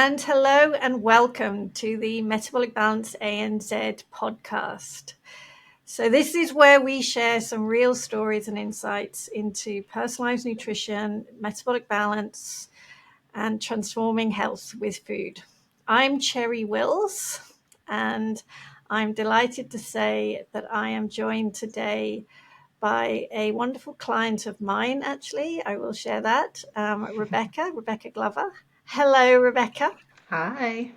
And hello and welcome to the Metabolic Balance ANZ podcast. So, this is where we share some real stories and insights into personalized nutrition, metabolic balance, and transforming health with food. I'm Cherry Wills, and I'm delighted to say that I am joined today by a wonderful client of mine, actually. I will share that, Rebecca Glover. Hello, Rebecca. Hi.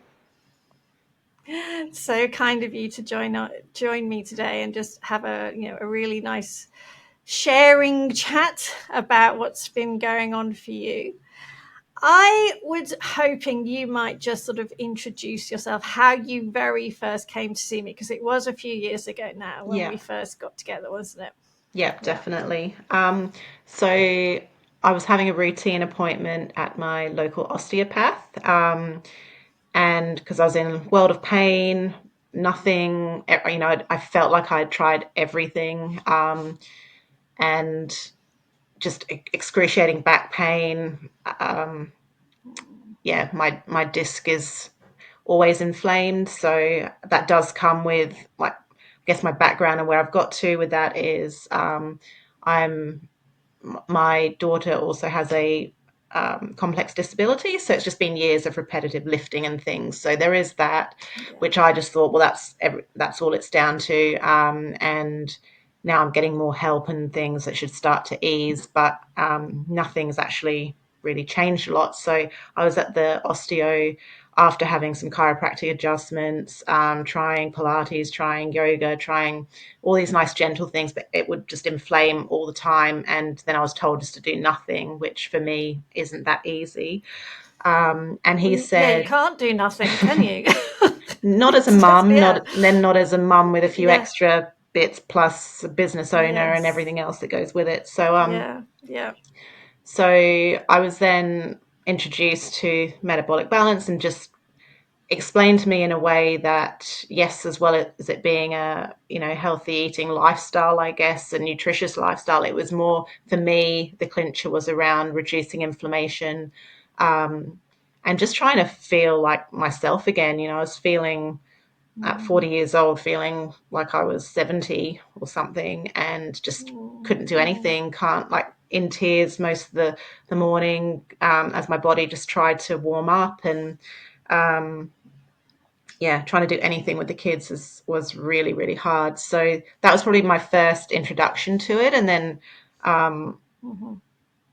So kind of you to join me today and just have a really nice sharing chat about what's been going on for you. I was hoping you might just sort of introduce yourself, how you very first came to see me, because it was a few years ago now when Yeah. we first got together, wasn't it? Yeah, Yeah. definitely. So I was having a routine appointment at my local osteopath, and because I was in a world of pain, nothing, I felt like I had tried everything, and just excruciating back pain. Yeah, my disc is always inflamed, so that does come with, like, I guess my background and where I've got to with that is, I'm my daughter also has a complex disability, so it's just been years of repetitive lifting and things. So there is that, Yeah. which I just thought, well, that's all it's down to, and now I'm getting more help and things that should start to ease, but nothing's actually really changed a lot. So I was at the osteo after having some chiropractic adjustments, trying Pilates, trying yoga, trying all these nice gentle things, but it would just inflame all the time. And then I was told just to do nothing, which for me isn't that easy. And he Well, yeah, you said, can't do nothing, can you? not as a It's just, mum, yeah, not as a mum with a few yeah, extra bits plus a business owner and yes, everything else that goes with it. So yeah, yeah. so I was then introduced to metabolic balance and just explained to me in a way that, yes, as well as it being a, healthy eating lifestyle, I guess, a nutritious lifestyle, it was more, for me, the clincher was around reducing inflammation, um, and just trying to feel like myself again. I was feeling at 40 years old, feeling like I was 70 or something, and just couldn't do Mm-hmm. anything, can't, like, in tears most of the morning, as my body just tried to warm up. And um, yeah, trying to do anything with the kids was really, really hard. So that was probably my first introduction to it. And then, um, Mm-hmm.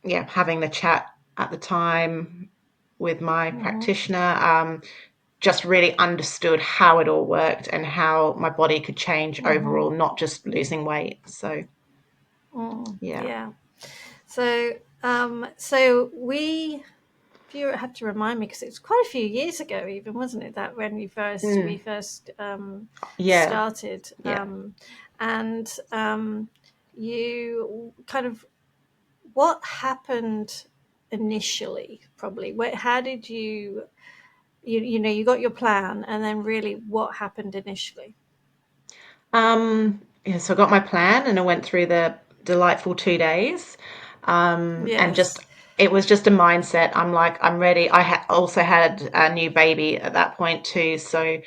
yeah, having the chat at the time with my Mm-hmm. practitioner, just really understood how it all worked and how my body could change Mm-hmm. overall, not just losing weight. So, Mm, yeah. yeah. So we, if you have to remind me, because it was quite a few years ago, even, wasn't it? That when we Mm, first yeah. started, Yeah. and you kind of, what happened initially? Probably, how did you got your plan, and then really, what happened initially? Yeah, so I got my plan and I went through the delightful 2 days. And just, Yes. it was just a mindset. I'm like, I'm ready. Also had a new baby at that point too. So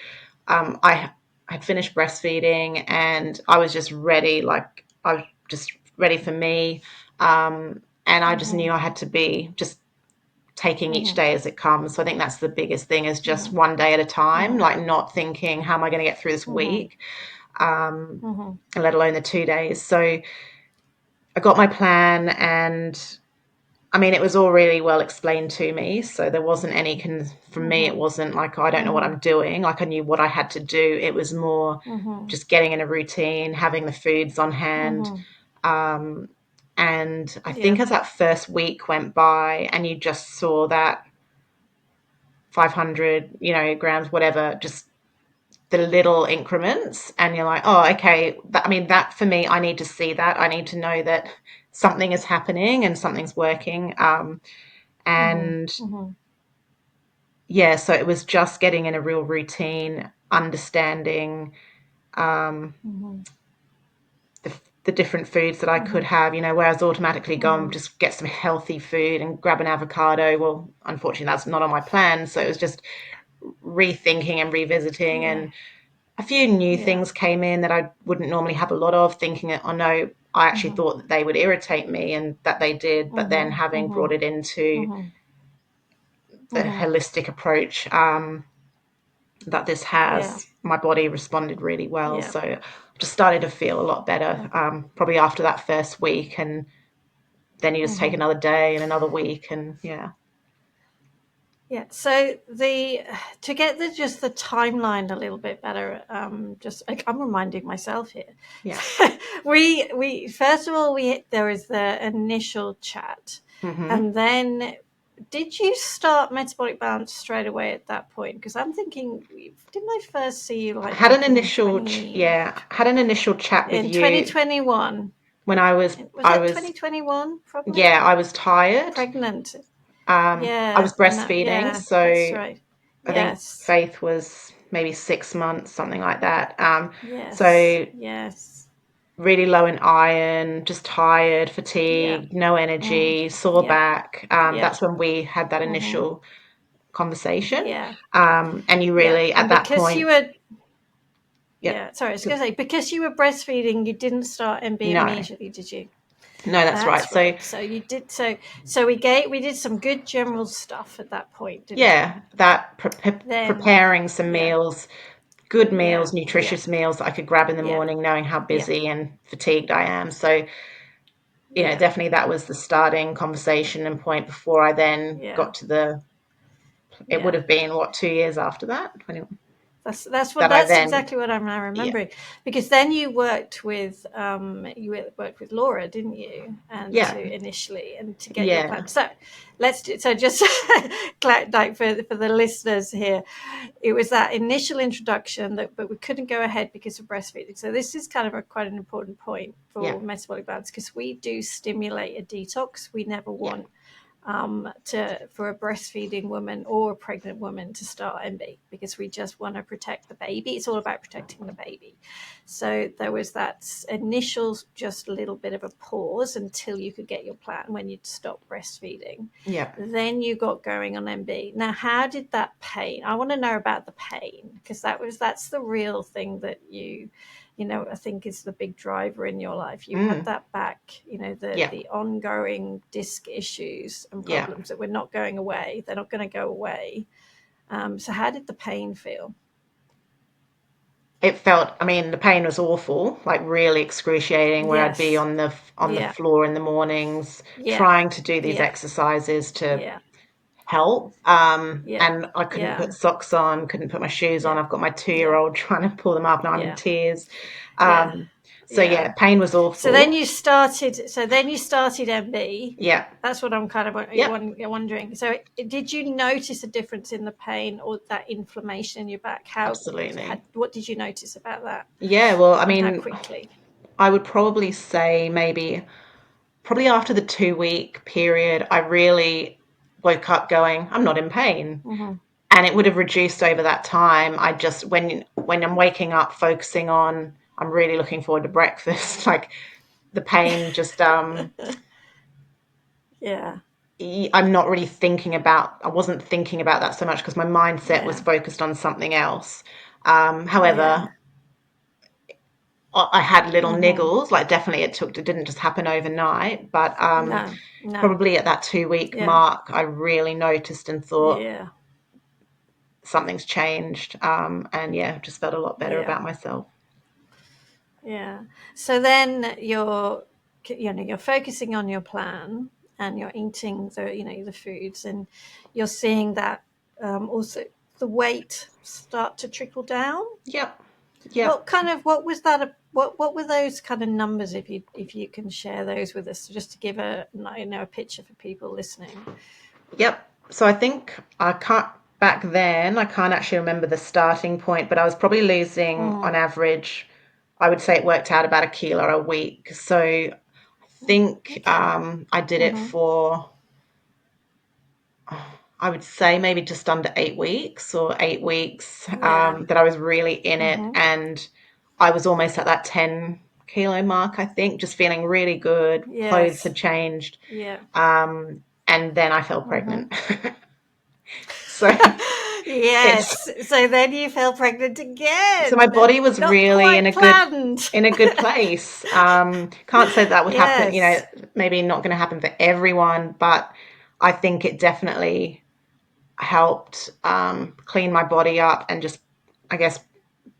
I had finished breastfeeding and I was just ready. Like, I was just ready for me. And I just Mm-hmm. knew I had to be just taking each Mm-hmm. day as it comes. So I think that's the biggest thing, is just Mm-hmm. one day at a time, Mm-hmm. like not thinking, how am I going to get through this Mm-hmm. week? Um, Mm-hmm. let alone the 2 days. So I got my plan, and I mean, it was all really well explained to me. So there wasn't any, for me, it Mm-hmm. wasn't like, oh, I don't know what Mm-hmm. I'm doing. Like, I knew what I had to do. It was more Mm-hmm. just getting in a routine, having the foods on hand. Mm-hmm. Um, and I Yeah. think as that first week went by and you just saw that 500, grams, whatever, just the little increments, and you're like, oh, okay, I mean, that for me, I need to see that. I need to know that something is happening and something's working. Mm-hmm. And Mm-hmm. yeah, so it was just getting in a real routine, understanding, um, Mm-hmm. the different foods that I could Mm-hmm. have, where I was automatically going, Mm-hmm. just get some healthy food and grab an avocado. Well, unfortunately, that's not on my plan. So it was just rethinking and revisiting, Yeah. and a few new Yeah. things came in that I wouldn't normally have a lot of, thinking that, oh no, I actually Mm-hmm. thought that they would irritate me and that they did, but then Mm-hmm. having Mm-hmm. brought it into Mm-hmm. the Mm-hmm. holistic approach that this Yeah. has, my body responded really well. Yeah. So I just started to feel a lot better Yeah. probably after that first week. And then you just take Mm-hmm. another day and another week. And yeah, Yeah. So the to get the just the timeline a little bit better, just like I'm reminding myself here. yeah. We first of all there was the initial chat, Hmm. and then did you start metabolic balance straight away at that point? Because I'm thinking, didn't I first see you like Had an back in initial, 20 yeah, had an initial chat with in you 2021? when Was I it was, 2021? Probably yeah, I was tired. pregnant. I Yeah, was no, breastfeeding, yeah, so that's right. I think Yes, Faith was maybe 6 months, something like that. yes, So yes, really low in iron, just tired, yeah, fatigued, no mm, energy, sore yeah, back. yeah, That's when we had that mm-hmm, initial conversation. yeah, And you yeah. really, at And that because you point, were, yep, yeah, sorry, I was going to say, because you were breastfeeding, you didn't start MB no, immediately, did you? no, that's right. That's So right. So you did. So we did some good general stuff at that point, didn't we? yeah, that Then, preparing some yeah, meals, good yeah, meals, yeah, nutritious meals that I could grab in the yeah, morning, knowing how yeah, busy and fatigued I am. So yeah, definitely that was the starting conversation and point before I then yeah, got to the, it would yeah. have been what, 2 years after that, 20, That's that I that's then, exactly what I'm now yeah, remembering, because then you worked with Laura, didn't you? And yeah, to initially and to get your yeah, plan. So let's do so just like for the listeners here, it was that initial introduction that, but we couldn't go ahead because of breastfeeding. So this is kind of quite an important point yeah, for metabolic balance, because we do stimulate a detox. We never yeah, want to for a breastfeeding woman or a pregnant woman to start MB, because we just want to protect the baby. It's all about protecting the baby. So there was that initial just a little bit of a pause until you could get your plan when you'd stop breastfeeding. yeah. Then you got going on MB. Now, how did that pain? I want to know about the pain, because that's the real thing that I think is the big driver in your life. You had Mm, that back, yeah, the ongoing disc issues and yeah. problems that were not going away. They're not going to go away. So how did the pain feel? It felt, I mean, the pain was awful, like really excruciating, where I'd be Yes. on the Yeah. floor in the mornings Yeah. trying to do these Yeah. exercises to Yeah. help. Yeah. And I couldn't Yeah. put socks on, couldn't put my shoes on. Yeah. I've got my 2 year Yeah. old trying to pull them up, and I'm in Yeah. tears. Yeah. So Yeah. yeah, pain was So then awful. you started. So then you started MB. Yeah, That's what I'm kind of yep, wondering. So did you notice a difference in the pain or that inflammation in your back? absolutely. What did you notice about that, Yeah, well, I and how mean, quickly? I would probably say maybe probably after the 2 week period, I really woke up going, I'm not in pain. Mm-hmm. And it would have reduced over that time. I just, when I'm waking up, focusing on, I'm really looking forward to breakfast. Like the pain just, Yeah. I'm not really thinking about, I wasn't thinking about that so much because my mindset was Yeah. focused on something else. Yeah. However, I had little Mm-hmm. niggles, like definitely it didn't just happen overnight, but No. No. probably at that 2 week Yeah. mark, I really noticed and thought Yeah. something's changed. And yeah, just felt a lot better Yeah. about myself. Yeah. So then you're focusing on your plan, and you're eating the foods, and you're seeing that also the weight start to trickle down. Yep. Yep. What was that? What were those kind of numbers? If you can share those with us, just to give a picture for people listening. Yep. So I think I can't, back then, I can't actually remember the starting point, but I was probably losing on Mm, average, I would say it worked out about a kilo a week. So I think okay. I did it Mm-hmm. for, I would say maybe just under 8 weeks or 8 weeks Yeah. that I was really in it. Mm-hmm. And I was almost at that 10 kilo mark, I think, just feeling really good. Clothes had Yes. changed. Yeah. And then I fell Mm-hmm. pregnant. So it's Yes. So then you fell pregnant so my again. body was Not really quite planned. in a good place. Can't say that would happen, Yes. maybe not going to happen for everyone, but I think it definitely helped clean my body up and just, I guess,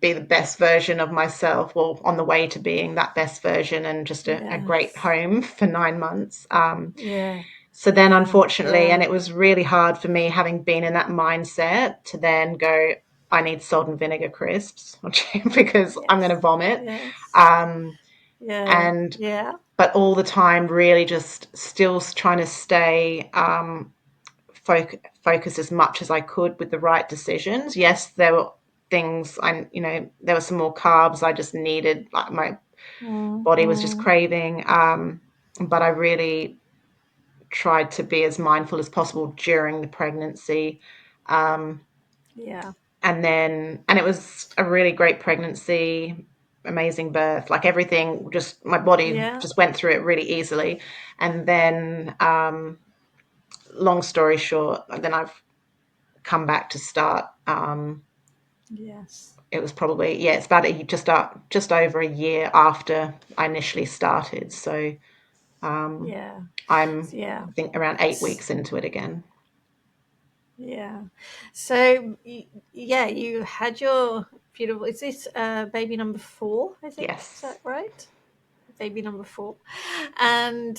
be the best version of myself, well, on the way to being that best version, and just a great Yes. home for 9 months. Yeah. So then, Yeah. unfortunately, Yeah. and it was really hard for me having been in that mindset to then go, I need salt and vinegar crisps because I'm going to Yes. vomit. Yes. Um, Yeah. and, Yeah. but all the time, really just still trying to stay focused as much as I could with the right decisions. Yes, there were things there were some more carbs I just needed, like my body was just Mm-hmm. craving. But I really tried to be as mindful as possible during the pregnancy. Um, Yeah. and it was a really great pregnancy, amazing birth, like everything, just my body Yeah. just went through it really easily. And then, long story short, then I've come back to start. Yes. It was probably, yeah, it's about just over a year after I initially started. So Yeah. I'm, Yeah. I think, around 8 weeks S- into it again. Yeah. So, yeah, you had your beautiful, is this baby number four, I think? Is Yes. that right? Baby number four. And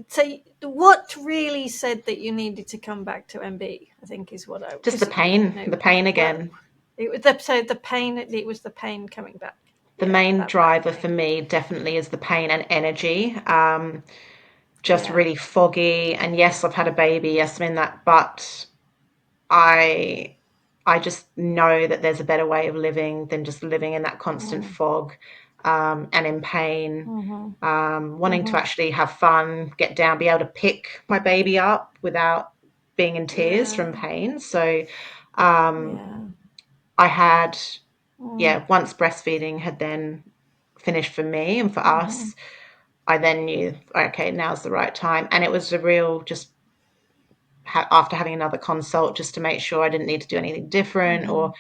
so what really said that you needed to come back to MB, I think is what I, Just because, the pain well, again. it was the pain, it was the pain coming back. The Yeah, main that back driver for pain. me definitely is the pain and energy. Just Yeah. really foggy. And yes, I've had a baby. Yes, I'm in that, but I I just know that there's a better way of living than just living in that constant Mm, fog, and in pain. mm-hmm, Wanting to mm-hmm. actually have fun, get down, be able to pick my baby up without being in tears from Yeah. pain. So um, Yeah. I had, Mm, yeah, once breastfeeding had then finished for me and for mm-hmm, us, I then knew, okay, now's the right time. And it was a real just after having another consult just to make sure I didn't need to do anything different, mm-hmm, or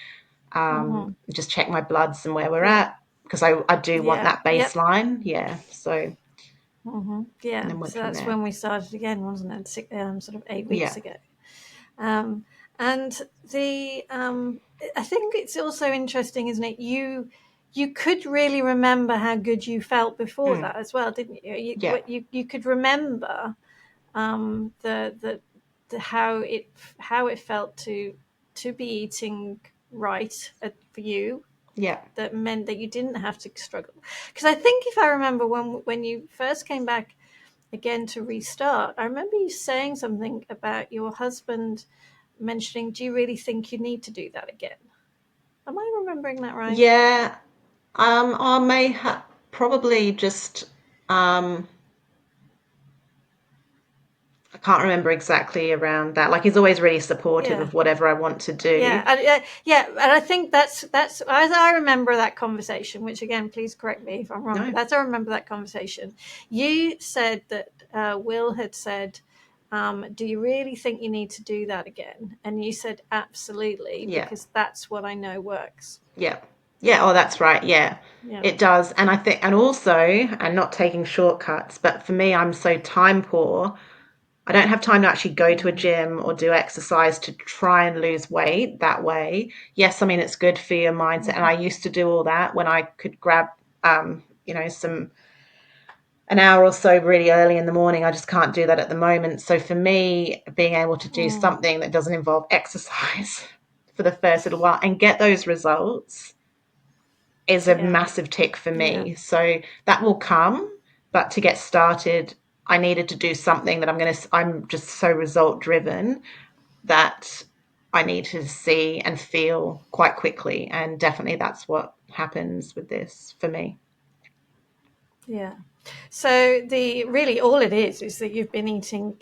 mm-hmm. just check my bloods and where we're Yeah. at, because I do want Yeah. that Yep. baseline. Yeah. So, Mm-hmm. and Yeah. then went So from that's there. when we started again, wasn't it? Sort of 8 weeks Yeah. ago. Um, and the I think it's also interesting, isn't it? You could really remember how good you felt before Mm, that as well, didn't you? yeah. You could remember the how it felt to be eating right for you. Yeah. That meant that you didn't have to struggle. Because I think if I remember when you first came back again to restart, I remember you saying something about your husband mentioning, do you really think you need to do that again? Am I remembering that right? Yeah. I may probably just, um, I can't remember exactly around that. Like, he's always really supportive Yeah. of whatever I want to do. Yeah, and I think that's as I remember that conversation. Which again, please correct me if I'm wrong, but No. as I remember that conversation, you said that Will had said, "Do you really think you need to do that again?" And you said, "Absolutely, Yeah. because that's what I know works." Yeah. Yeah. Oh, that's right. Yeah. Yeah. It does. And I think, and also, and not taking shortcuts, but for me, I'm so time poor. I don't have time to actually go to a Mm, gym or do exercise to try and lose weight that way. Yes, I mean, it's good for your mindset. And mm-hmm, I used to do all that when I could grab, some an hour or so really early in the morning. I just can't do that at the moment. So for me, being able to do mm, something that doesn't involve exercise for the first little while and get those results is a yeah, massive tick for yeah, me. So that will come, but to get started, I needed to do something that I'm just so result driven that I need to see and feel quite quickly. And definitely that's what happens with this for me. yeah. So the really all it is that you've been eating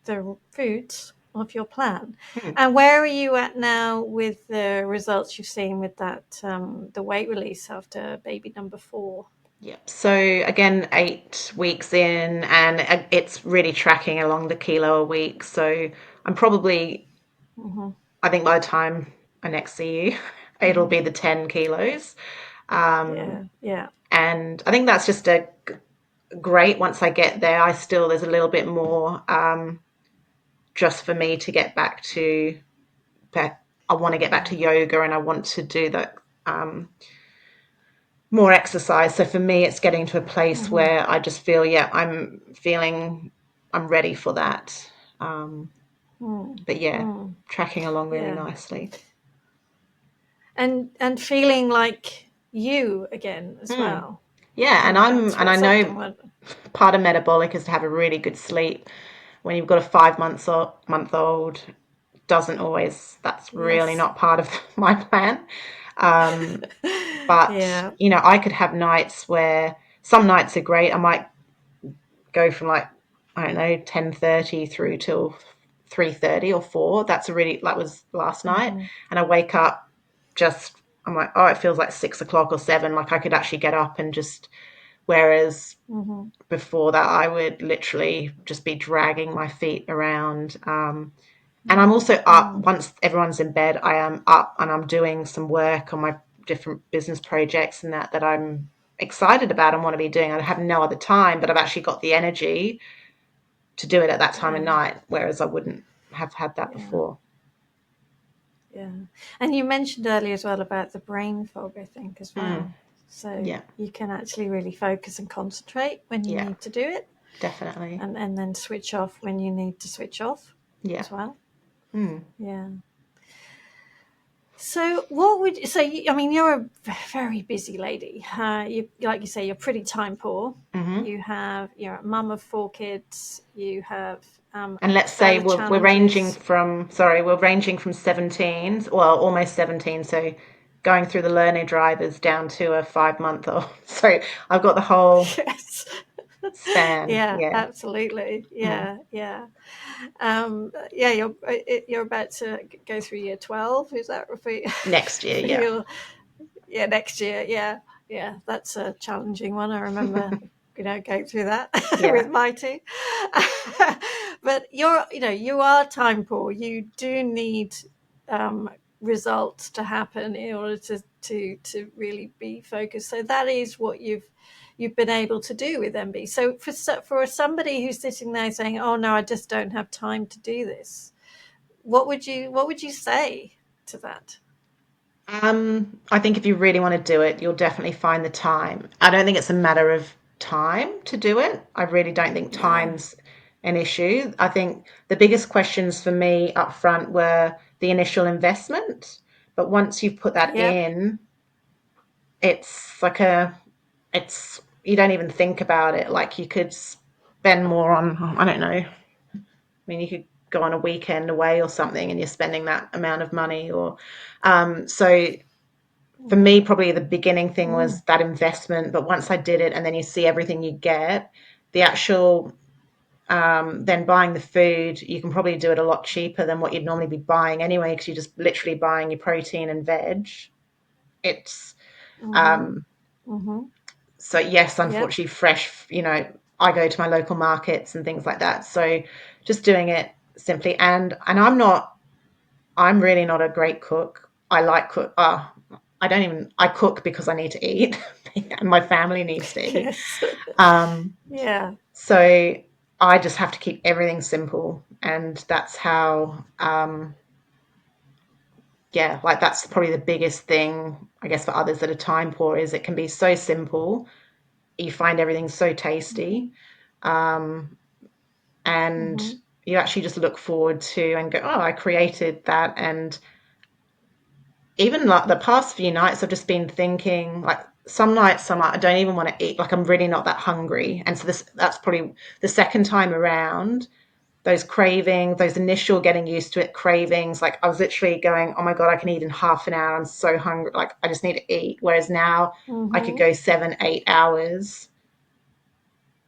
the foods of your plan. Hmm. And where are you at now with the results you've seen with that the weight release after baby number 4? Yep. So again, 8 weeks in, and it's really tracking along the kilo a week. So I'm probably, Mm-hmm. I think by the time I next see you, it'll Mm-hmm. be the 10 kilos. Um, Yeah, yeah. and I think that's just a great. Once I get there, there's a little bit more just for me to get back to. I want to get back to Yeah. yoga, and I want to do that. More exercise. So for me, it's getting to a place Mm-hmm. where I just feel, yeah, I'm ready for that. Um, Mm. but yeah, Mm. tracking along really Yeah. nicely. And feeling like you again as Mm. well. Yeah, And and I what's know often what. part of metabolic is to have a really good sleep. When you've got a 5 month old, doesn't always. That's really Yes. not part of my plan. Um, but Yeah. I could have nights where some nights are great. I might go from like, I don't know, 10:30 through till 3:30 or 4. That was last night. Mm-hmm. And I wake up just, I'm like, oh, it feels like 6 o'clock or 7. Like I could actually get up and just, whereas Mm-hmm. before that, I would literally just be dragging my feet around. And I'm Mm-hmm. also up Mm. once everyone's in bed. I am up and I'm doing some work on my different business projects and that I'm excited about and want to be doing. I have no other time, but I've actually got the energy to do it at that time of Yeah. night, whereas I wouldn't have had that Yeah. before. Yeah. And you mentioned earlier as well about the brain fog, I think, as Mm, well. So yeah, you can actually really focus and concentrate when you yeah, need to do it, definitely. and then switch off when you need to switch off Yeah. as well. Mm, Yeah. So what would so you, I mean you're a very busy lady. You like you say you're pretty time poor. hmm You're a mum of 4 kids. You have And let's say further challenges. we're ranging from 17, well, almost 17, so going through the learner drivers down to a 5 month old. So I've got the whole Yes. span. Yeah, Yeah. absolutely. Mm. Yeah, yeah. Yeah, you're about to go through year 12. Is that Next year, for yeah. you? Yeah, next year. Yeah, yeah. That's a challenging one. I remember, going through that Yeah. with my two. But you are time poor. You do need um, results to happen in order to really be focused. So that is what you've been able to do with MB. So for somebody who's sitting there saying, "Oh no, I just don't have time to do this," what would you say to that? I think if you really want to do it, you'll definitely find the time. I don't think it's a matter of time to do it. I really don't think Yeah. time's an issue. I think the biggest questions for me up front were the initial investment. But once you've put that Yep. in, it's like you don't even think about it. Like you could spend more on, I don't know. I mean, you could go on a weekend away or something and you're spending that amount of money so for me, Mm-hmm. probably the beginning thing Mm. was that investment. But once I did it, and then you see everything you get, the actual then buying the food, you can probably do it a lot cheaper than what you'd normally be buying anyway, because you're just literally buying your protein and veg. It's Mm-hmm. um, Mm-hmm. so yes, Yep. unfortunately, fresh. I go to my local markets and things like that. So just doing it simply, and I'm really not a great cook. I like cook. I don't even. I cook because I need to eat, and my family needs to eat. Yes. Um, Yeah. so I just have to keep everything simple, and that's how. Yeah, like that's probably the biggest thing, I guess, for others that are time poor is it can be so simple. You find everything so Mm-hmm. tasty, um, and Mm-hmm. you actually just look forward to and go, oh, I created that, and even like the past few nights, I've just been thinking like some nights I'm like, I don't even want to eat. Like I'm really not that hungry. And so that's probably the second time around, those cravings, those initial getting used to it cravings. Like I was literally going, oh my God, I can eat in half an hour. I'm so hungry. Like I just need to eat. Whereas now I could Mm-hmm. go 7, 8 hours.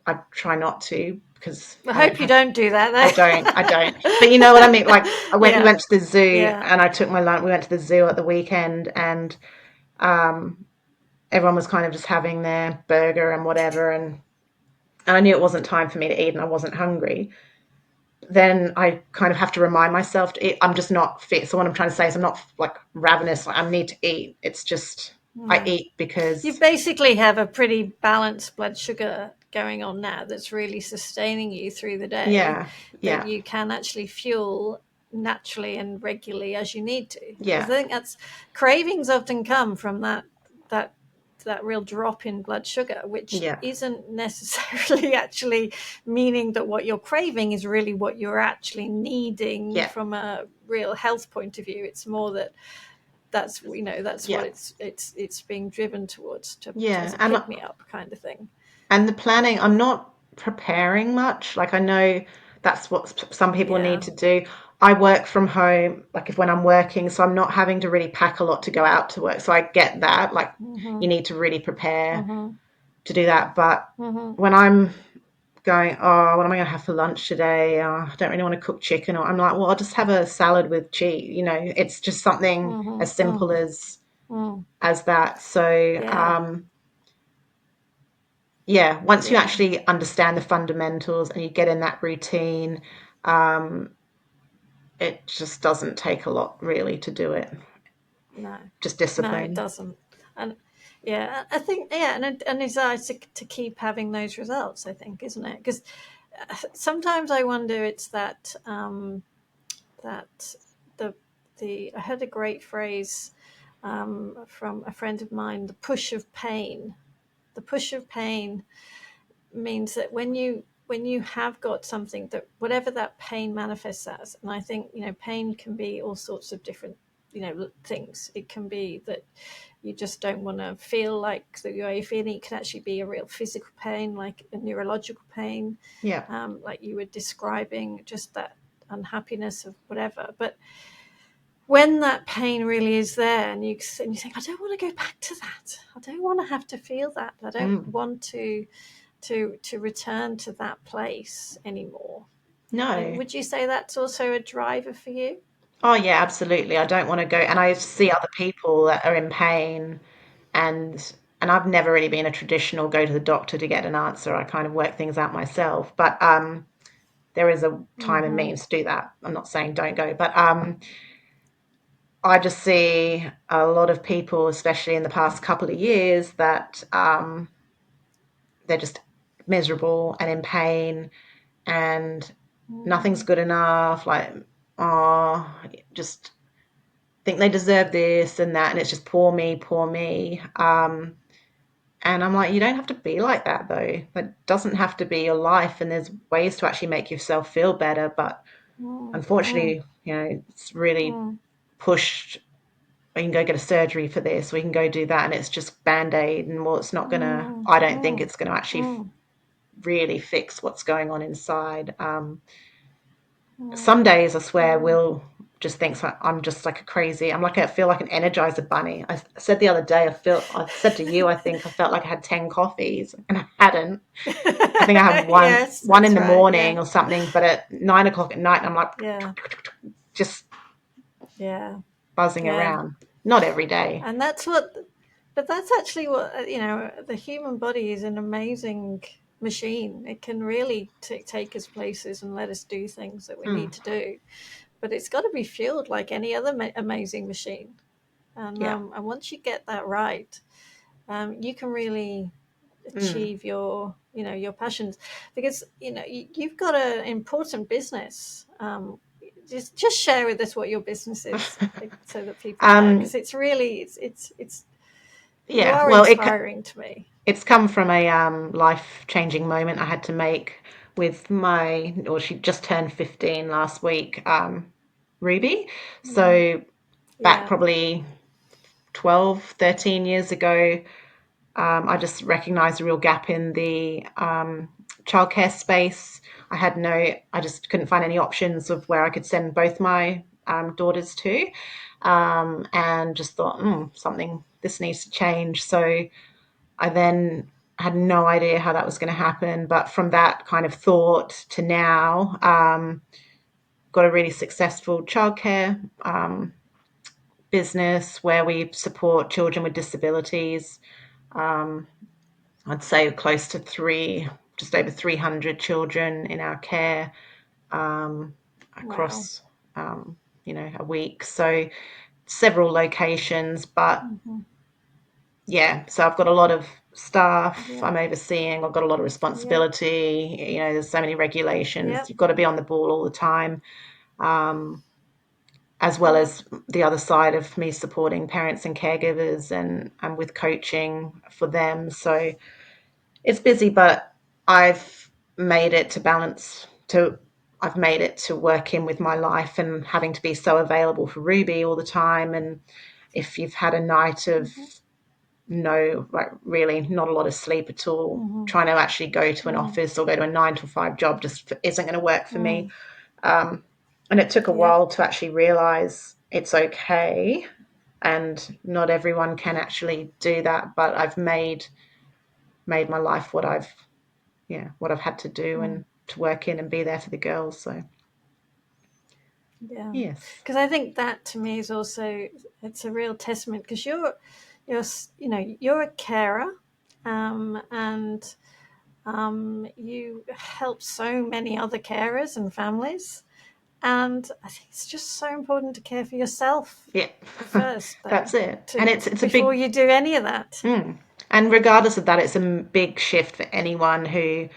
I try not to. because I I don't hope you have. don't do that I don't. though. But you know what I mean? Like we Yeah, went to the zoo yeah. and I took my lunch. We went to the zoo at the weekend and um, everyone was kind of just having their burger and whatever. And I knew it wasn't time for me to eat and I wasn't hungry. Then I kind of have to remind myself to eat. I'm just not fit. So what I'm trying to say is I'm not like ravenous. Like I need to eat. It's just I Hmm. eat You because basically have a pretty balanced blood sugar going on now that's really sustaining you through the day, yeah, that yeah, you can actually fuel naturally and regularly as you need to. Because yeah, I think that's cravings often come from that that real drop in blood sugar, which yeah, isn't necessarily actually meaning that what you're craving is really what you're actually needing yeah, from a real health point of view. It's more that that's what yeah, it's being driven towards, to as yeah. a pick me up kind of thing. And the planning, I'm not preparing much. Like I know that's what some people need Yeah. to do. I work from home, like if when I'm working, so I'm not having to really pack a lot to go out to work. So I get that. Like you Mm-hmm. need to really prepare Mm-hmm. to do that. But Mm-hmm. when I'm going, oh, what am I going to have for lunch today? I don't really want to cook chicken. Or I'm like, well, I'll just have a salad with cheese. You know, it's just something as Mm-hmm. simple Mm. Mm. as that. So Yeah. yeah, once you Yeah. actually understand the fundamentals and you get in that routine, um, it just doesn't take a lot really to do it. No. Just No, it discipline. doesn't. And yeah, I think yeah, and desire to keep having those results. I think, isn't it? Because sometimes I wonder it's that the I heard a great phrase from a friend of mine: the push of pain. The push of pain means that when you have got something, that whatever that pain manifests as, and I think pain can be all sorts of different things. It can be that you just don't want to feel like the way you're feeling. It can actually be a real physical pain, like a neurological pain, Yeah. like you were describing, just that unhappiness of whatever. But when that pain really is there, and you think, I don't want to go back to that. I don't want to have to feel that. I don't Mm. want to return to that place anymore. And No. would you say that's also a driver for you? Oh yeah, absolutely. I don't want to go, and I see other people that are in pain, and I've never really been a traditional go to the doctor to get an answer. I kind of work things out myself, but there is a time and Mm-hmm. means to do that. I'm not saying don't go, but I just see a lot of people, especially in the past couple of years, that they're just miserable and in pain and nothing's Mm-hmm. good enough. Like, oh, just think they deserve this and that. And it's just poor me, poor me. And I'm like, you don't have to be like that though. That doesn't have to be your life. And there's ways to actually make yourself feel better. But Mm-hmm. unfortunately, it's really pushed. We can go get a surgery for this. We can go do that. And it's just band aid. And well, it's not going to, I don't think Mm-hmm. it's going to actually Mm-hmm. really fix what's going on inside. Some days I swear Will just thinks I'm just like a crazy. I'm like I feel like an energizer bunny. I said the other day I said to you I think I felt like I had 10 coffees and I hadn't. I think I have one Yes, one in that's the right. Yeah, morning or something, but at 9 o'clock at night I'm like yeah, just yeah, buzzing yeah. around. Not every day. And but that's actually what, the human body is an amazing machine. It can really take us places and let us do things that we Mm, need to do. But it's got to be fueled like any other amazing machine. yeah. And once you get that right, you can really Mm. achieve your passions, because you've got an important business. Just share with us what your business is, so that people know, um, because it's really it's you yeah. are Well, inspiring to me. it's come from a life-changing moment I had to make with or she just turned 15 last week, Ruby. Mm. So back Yeah. probably 12, 13 years ago, I just recognized a real gap in the childcare space. I just couldn't find any options of where I could send both my daughters to, and just thought, something, this needs to change. So I then I had no idea how that was going to happen. But from that kind of thought to now, got a really successful childcare business where we support children with disabilities. Um, I'd say close to just over 300 children in our care Wow. across, a week. So several locations, but Hmm. yeah, so I've got a lot of staff Yeah. I'm overseeing. I've got a lot of Yeah. responsibility. There's so many regulations. Yeah. You've got to be on the ball all the time, um, as well Yeah. as the other side of me supporting parents and caregivers and with coaching for them. So it's busy, but I've made it to balance to I've made it to work in with my life and having to be so available for Ruby all the time. And if you've had a night of Hmm. no, like really not a lot of sleep at all, Hmm. trying to actually go to an Mm. office or go to a 9 to 5 job just isn't going to work for me. Mm. Um, and it took a Yeah. while to actually realize it's okay. And not everyone can actually do that, but I've made my life what I've had to do Mm. and to work in and be there for the girls. So Yeah. yes, Because I think that to me is also, it's a real testament because you're you're a carer, and you help so many other carers and families. And I think it's just so important to care for yourself yeah, first, though, that's it. And to it's a before big you do any of that. and regardless of that, it's a big shift for anyone who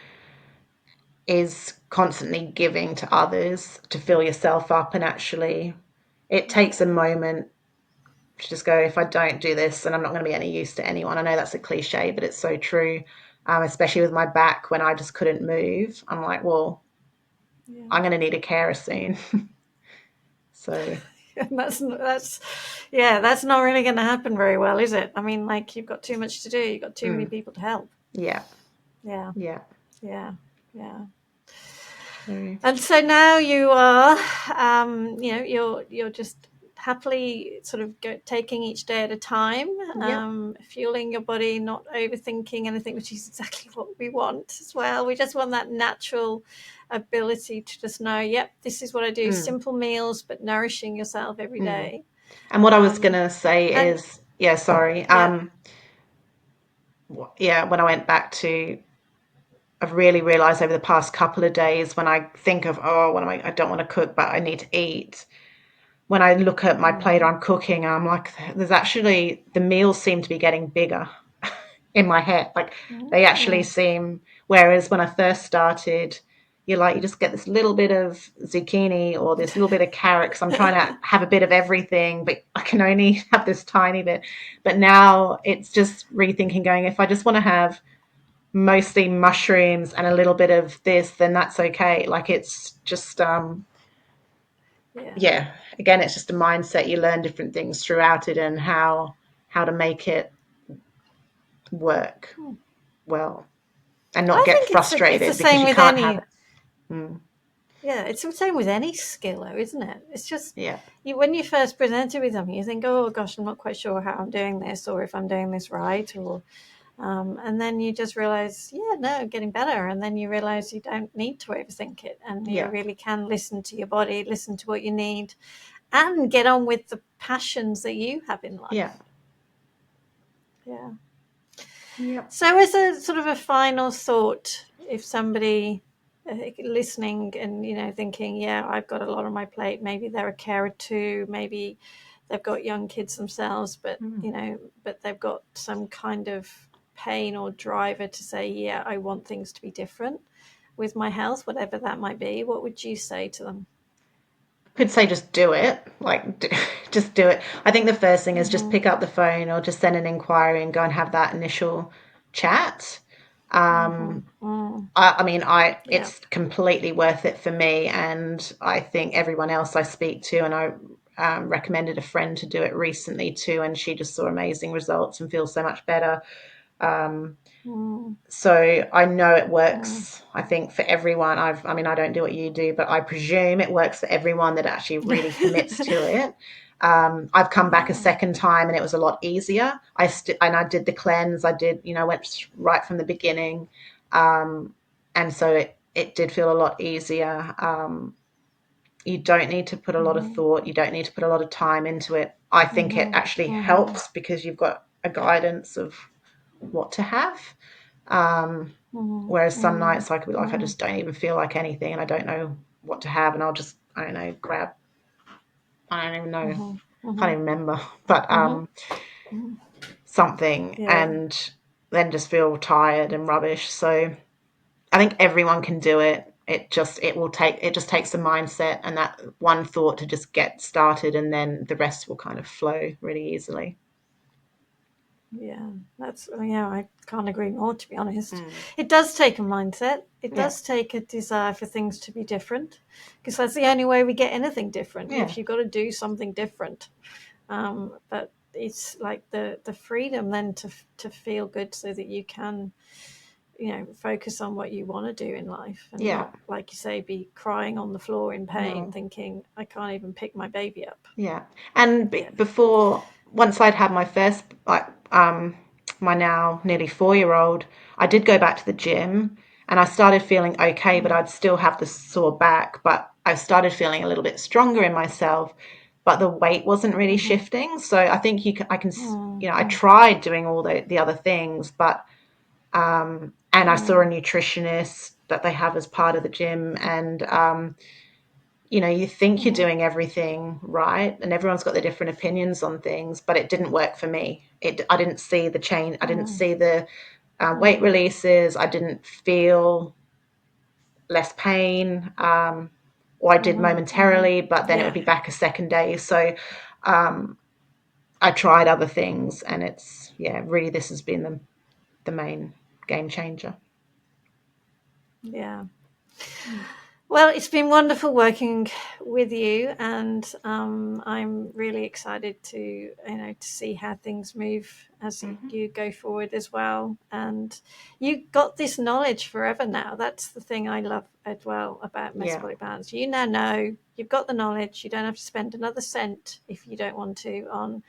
is constantly giving to others to fill yourself up. And actually, it takes a moment to just go, if I don't do this, then I'm not going to be any use to anyone. I know that's a cliche, but it's so true. Especially with my back when I just couldn't move. I'm like, well, Yeah. I'm going to need a carer soon. So That's yeah, that's not really going to happen very well, is it? I mean, like, you've got too much to do, you've got too many people to help. yeah, Yeah. yeah. Yeah. Yeah. So And so now you are, you're just happily sort of taking each day at a time, yep. fueling your body, not overthinking anything, which is exactly what we want as well. We just want that natural ability to just know, yep, this is what I do. Mm. Simple meals, but nourishing yourself every Mm. day. And what I was Um, gonna say and is, yeah, sorry. yeah. Yeah, when I went back to, I've really realized over the past couple of days when I think of, oh, what am I don't want to cook, but I need to eat. When I look at my plate, Mm-hmm. I'm cooking, I'm like, there's actually, the meals seem to be getting bigger in my head. Like they actually Mm-hmm. seem, whereas when I first started, you just get this little bit of zucchini or this little bit of carrot because I'm trying to have a bit of everything, but I can only have this tiny bit. But now it's just rethinking, going, if I just want to have mostly mushrooms and a little bit of this, then that's okay. Like it's just, Yeah. yeah, again, it's just a mindset. You learn different things throughout it and how to make it work Hmm. well and not I get think it's the frustrated because same you with can't have any. it. Mm, Yeah, it's the same with any skill, though, isn't it? It's just yeah, when you first present it with them, you think, "Oh gosh, I'm not quite sure how I'm doing this, or if I'm doing this right," or and then you just realize, yeah, no, getting better, and then you realize you don't need to overthink it, and you yeah, really can listen to your body, listen to what you need, and get on with the passions that you have in yeah, life. Yeah. yep. So, as a sort of a final thought, if somebody listening and thinking, yeah, I've got a lot on my plate. Maybe they're a carer too. Maybe they've got young kids themselves, but Mm. but they've got some kind of pain or driver to say, yeah, I want things to be different with my health, whatever that might be. What would you say to them? Could say just do it, like just do it. I think the first thing is just Mm-hmm. pick up the phone or just send an inquiry and go and have that initial chat. Mm-hmm. Um, Mm. I mean, Yeah. it's completely worth it for me, and I think everyone else I speak to, and I recommended a friend to do it recently too, and she just saw amazing results and feels so much better. So I know it works, I think, for everyone. I mean, I don't do what you do, but I presume it works for everyone that actually really commits to it. I've come back a Yeah. second time and it was a lot easier. And I did the cleanse. I did, went right from the beginning. And so it did feel a lot easier. You don't need to put a lot of thought. You don't need to put a lot of time into it. I think it actually helps because you've got a guidance of what to have. Whereas some nights I could be like, I just don't even feel like anything and I don't know what to have, and I'll just, I don't know, grab, I don't even know, can't even remember, but something, Yeah. and then just feel tired and rubbish. So I think everyone can do it. It just takes the mindset and that one thought to just get started, and then the rest will kind of flow really easily. Yeah, I can't agree more, to be honest. It does take a mindset. It Yeah, does take a desire for things to be different, because that's the only way we get anything different. yeah, If you've got to do something different, but it's like the freedom then to feel good, so that you can, focus on what you want to do in life, and yeah. not, like you say, be crying on the floor in pain, No. thinking I can't even pick my baby up. Yeah, and Yeah. before, once I'd had my first, like, my now nearly 4-year-old, I did go back to the gym, and I started feeling okay, but I'd still have the sore back. But I started feeling a little bit stronger in myself, but the weight wasn't really shifting. So I think I tried doing all the other things, but and I saw a nutritionist that they have as part of the gym, and you think you're doing everything right, and everyone's got their different opinions on things, but it didn't work for me. I didn't see the change. I didn't see the weight releases. I didn't feel less pain, or I did momentarily, but then it would Yeah. be back a second day. So I tried other things, and really this has been the main game changer. Yeah. Well, it's been wonderful working with you, and I'm really excited to see how things move as you go forward as well. And you got this knowledge forever now. That's the thing I love as well about Yeah. metabolic balance. You now know, you've got the knowledge. You don't have to spend another cent if you don't want to on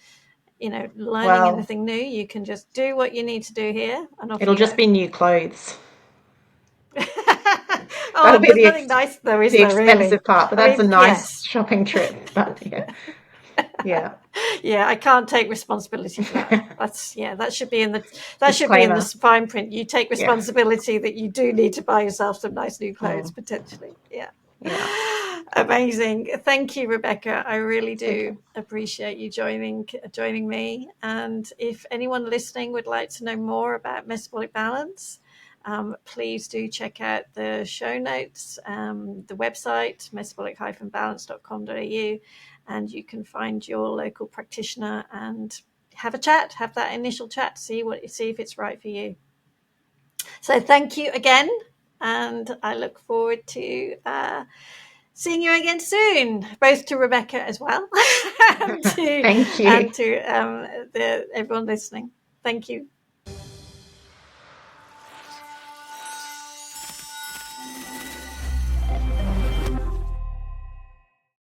learning Well, anything new. You can just do what you need to do here, and off it'll you just go. be new clothes. Oh, That'll be there's nothing nice though, is the there, really? expensive part, but I that's a mean, nice yes. shopping trip. But yeah, yeah. Yeah, I can't take responsibility for that. That should be in the Disclaimer. fine print. You take Yeah. responsibility that you do need to buy yourself some nice new clothes, Mm, potentially. Yeah. yeah. Amazing. Thank you, Rebecca. I really It's okay. do appreciate you joining me. And if anyone listening would like to know more about metabolic balance, please do check out the show notes, the website, metabolic-balance.com.au, and you can find your local practitioner and have a chat, have that initial chat, see if it's right for you. So thank you again, and I look forward to seeing you again soon, both to Rebecca as well, and to Thank you. and to everyone listening. Thank you.